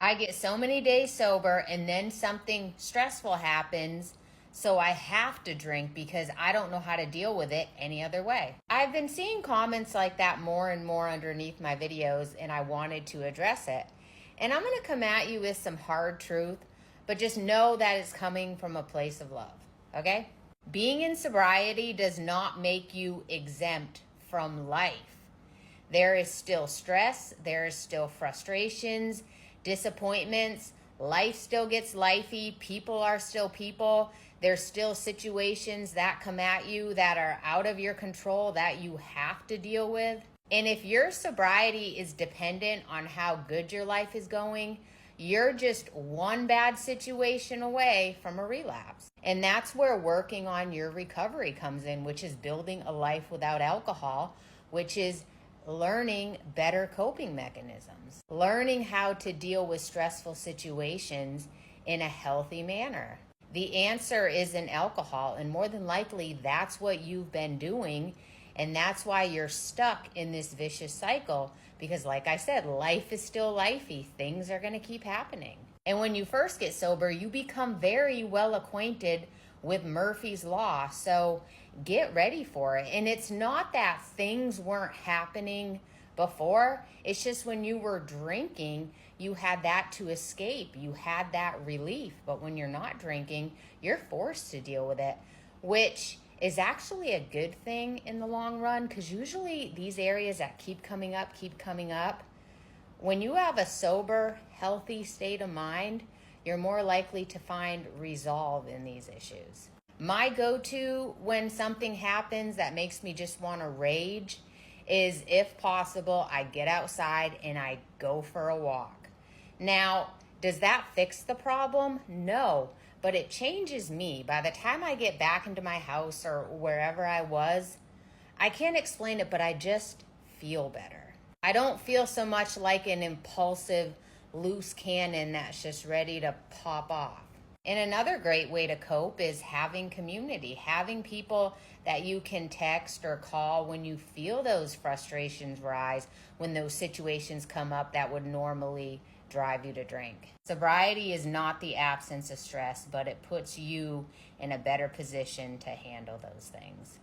I get so many days sober and then something stressful happens, so I have to drink because I don't know how to deal with it any other way. I've been seeing comments like that more and more underneath my videos, and I wanted to address it. And I'm going to come at you with some hard truth, but just know that it's coming from a place of love, okay? Being in sobriety does not make you exempt from life. There is still stress, there is still frustrations, disappointments, life still gets lifey, people are still people, there's still situations that come at you that are out of your control that you have to deal with. And if your sobriety is dependent on how good your life is going, you're just one bad situation away from a relapse. And that's where working on your recovery comes in, which is building a life without alcohol, which is learning better coping mechanisms, learning how to deal with stressful situations in a healthy manner. The answer isn't alcohol, and more than likely that's what you've been doing, and that's why you're stuck in this vicious cycle, because like I said, life is still lifey. Things are going to keep happening. And when you first get sober, you become very well acquainted with Murphy's Law. So get ready for it. And it's not that things weren't happening before. It's just when you were drinking, you had that to escape. You had that relief. But when you're not drinking, you're forced to deal with it, which is actually a good thing in the long run, because usually these areas that keep coming up, when you have a sober, healthy state of mind, you're more likely to find resolve in these issues. My go-to when something happens that makes me just want to rage is, if possible, I get outside and I go for a walk. Now, does that fix the problem? No, but it changes me. By the time I get back into my house or wherever I was, I can't explain it, but I just feel better. I don't feel so much like an impulsive, loose cannon that's just ready to pop off. And another great way to cope is having community, having people that you can text or call when you feel those frustrations rise, when those situations come up that would normally drive you to drink. Sobriety is not the absence of stress, but it puts you in a better position to handle those things.